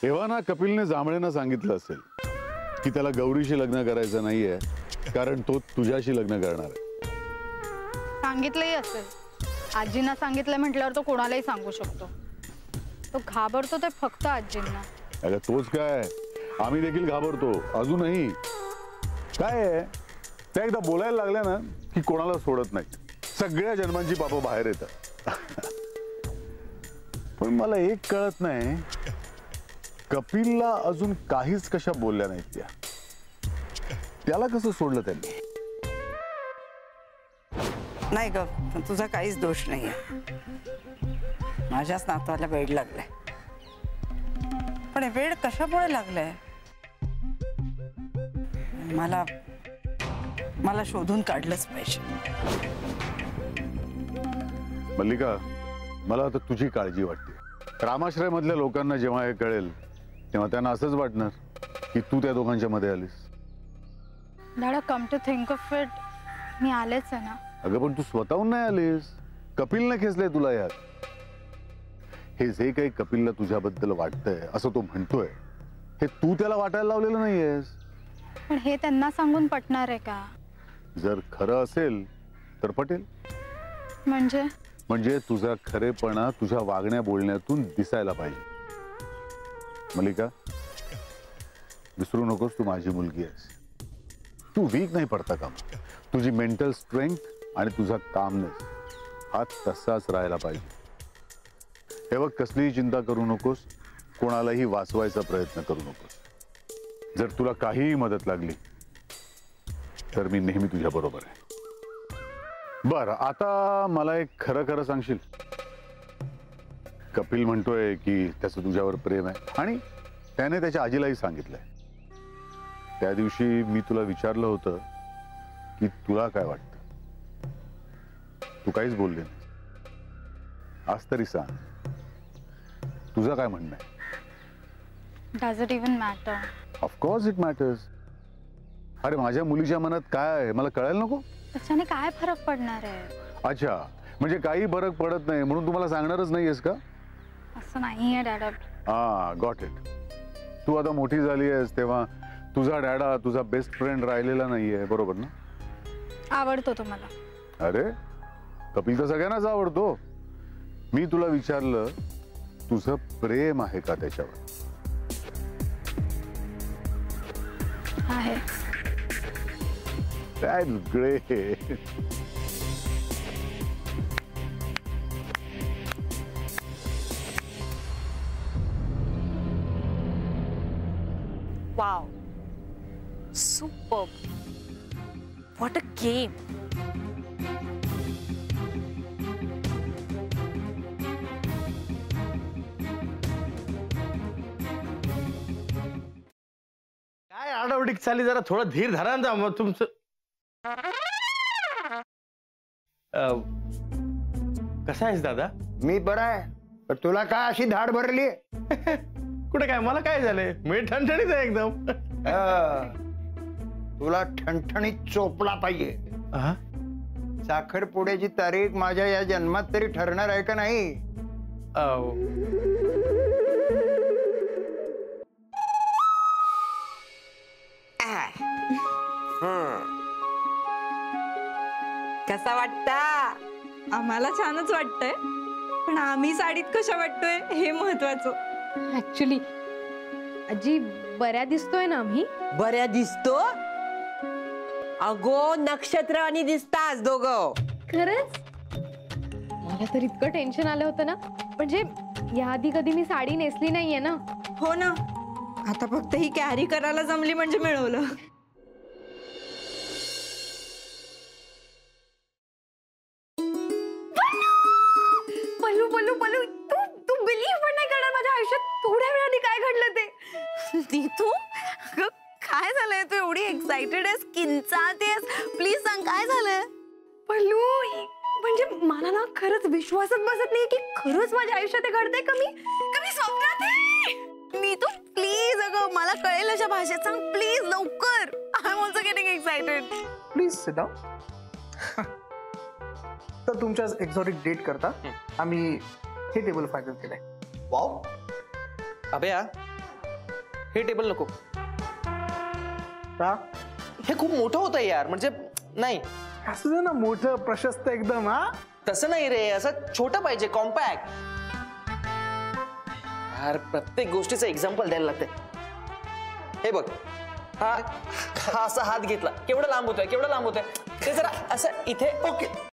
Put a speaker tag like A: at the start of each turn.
A: तेव्हा ना कपिलने जांभळेंना सांगितलं असेल की त्याला गौरीशी लग्न करायचं नाहीये, कारण तो तुझ्याशी लग्न करणार आहे.
B: सांगितलंही असेल. आजींना सांगितलं म्हटल्यावर तो कोणालाही सांगू शकतो. तो घाबरतो ते फक्त आजींना.
A: अगं तोच काय, आम्ही देखील घाबरतो अजूनही. काय आहे, त्या एकदा बोलायला लागल्या ना की कोणाला सोडत नाही. सगळ्या जन्मांची पापं बाहेर येतात. पण मला एक कळत नाही, कपिलला अजून काहीच कशा बोलल्या नाहीत त्याला कसं सोडलं त्यांनी?
C: नाही ग, तुझा काहीच दोष नाहीये. माझ्याच नातवाला वेड लागलाय. पण हे वेड कशामुळे लागलंय मला मला शोधून काढलंच पाहिजे.
A: मल्लिका, मला आता तुझी काळजी वाटते. रामाश्रय मधल्या लोकांना जेव्हा हे कळेल तेव्हा त्यांना असंच वाटणार की तू त्या दोघांच्या मध्ये आलीस.
B: डॅडा, come to think of it, मी आलेच आहे ना.
A: अगं पण तू स्वतःहून नाही आलीस, कपिलने खेचलंय तुला यात. हे जे काही कपिलला तुझ्याबद्दल वाटतंय असं तो म्हणतोय, हे तू त्याला वाटायला लावलेलं नाहीयेस.
B: पण हे त्यांना सांगून पटणार आहे का?
A: जर खरं असेल तर पटेल. म्हणजे तुझा खरेपणा तुझ्या वागण्या बोलण्यातून दिसायला पाहिजे. मल्लिका, विसरू नकोस, तू माझी मुलगी आहेस. तू वीक नाही पडता का? तुझी मेंटल स्ट्रेंथ आणि तुझा कामनेस हा तसाच राहायला पाहिजे. हे बघ, कसलीही चिंता करू नकोस, कोणालाही वाचवायचा प्रयत्न करू नकोस. जर तुला काहीही मदत लागली तर मी नेहमी तुझ्या बरोबर आहे. बरं, आता मला एक खरं खरं सांगशील? कपिल म्हणतोय की त्याचं तुझ्यावर प्रेम आहे आणि त्याने त्याच्या आजीलाही सांगितलंय. त्या दिवशी मी तुला विचारलं होतं की तुला काय वाटतं, तू काहीच बोलले नाही. आज तरी सांग, तुझं काय म्हणणं आहे?
B: Does it even matter?
A: Of course it matters. अरे माझ्या मुलीच्या मनात काय आहे मला कळायला नको?
B: त्याच्याने काय फरक पडणार आहे?
A: अच्छा, म्हणजे काही फरक पडत नाही म्हणून तुम्हाला सांगणारच नाहीयेस का?
B: असं नाहीये डॅडा.
A: हा, गॉट इट. तू आता मोठी झाली आहेस तेव्हा तुझा डॅडा तुझा बेस्ट फ्रेंड राहिलेला नाहीये, बरोबर ना?
B: आवडतो तुम्हाला?
A: अरे कपिल तर सगळ्यांनाच आवडतो. मी तुला विचारलं, तुझं प्रेम आहे का त्याच्यावर?
B: आहे.
A: That's great.
D: Wow. Superb. What a game.
E: काय आडावडीक चाली, जरा थोडं धीर धरा ना. मग तुमचं कसा आहेस दादा?
F: मी बरा आहे, पण तुला काय अशी धाड भरली?
E: कुठे काय, मला काय झालंय? मी ठणठणीत आहे एकदम.
F: तुला ठणठणीत चोपला पाहिजे. साखरपुड्याची तारीख माझ्या या जन्मात तरी ठरणार आहे का नाही?
C: कसा वाटता?
G: आम्हाला छानच वाटतंय, पण आम्ही साडीत कशा वाटतोय हे महत्वाचं.
H: ऍक्च्युली आजी, बऱ्या दिसतोय ना आम्ही?
I: बऱ्या दिसतो? अगो नक्षत्र आणि दिसतास दोघं.
H: खरंच? मला तर इतकं टेन्शन आलं होतं ना, म्हणजे याआधी कधी मी साडी नेसली नाहीये ना.
G: हो ना, आता फक्त ही कॅरी करायला जमली म्हणजे मिळवलं.
H: तू बिलीव्ह पण नाही करणार, माझ्या आयुष्यात थोड्या वेळाने काय घडलं ते.
D: नीतू, काय झालंय? तू एवढी एक्साइटेड आहेस, किंचाळतेस, प्लीज सांग काय झालंय?
H: पल्लू, म्हणजे मला ना खरंच विश्वासच बसत नाही की खरंच माझ्या आयुष्यात हे घडतंय. कमी स्वप्नात आहे.
D: नीतू प्लीज, अगं मला कळेल अशा भाषेत सांग प्लीज, लवकर. I am also getting excited.
J: Please sit down. तर तुमच्या एक्झॉटिक डेट करता आम्ही हे टेबल फायनल केलंय.
K: वाव अभया,
E: हे टेबल नको.
J: का
E: हे खूप मोठं होतं यार, म्हणजे नाही.
J: असू दे ना, मोठं प्रशस्त एकदम. हा
E: तसं नाही रे, असं छोटं पाहिजे, कॉम्पॅक्ट. यार प्रत्येक गोष्टीचं एक्झाम्पल द्यायला लागतंय. हे बघ, हा असा हात घेतला, केवढं लांब होतोय, केवढं लांब होतोय. ते जरा असं इथे.
J: ओके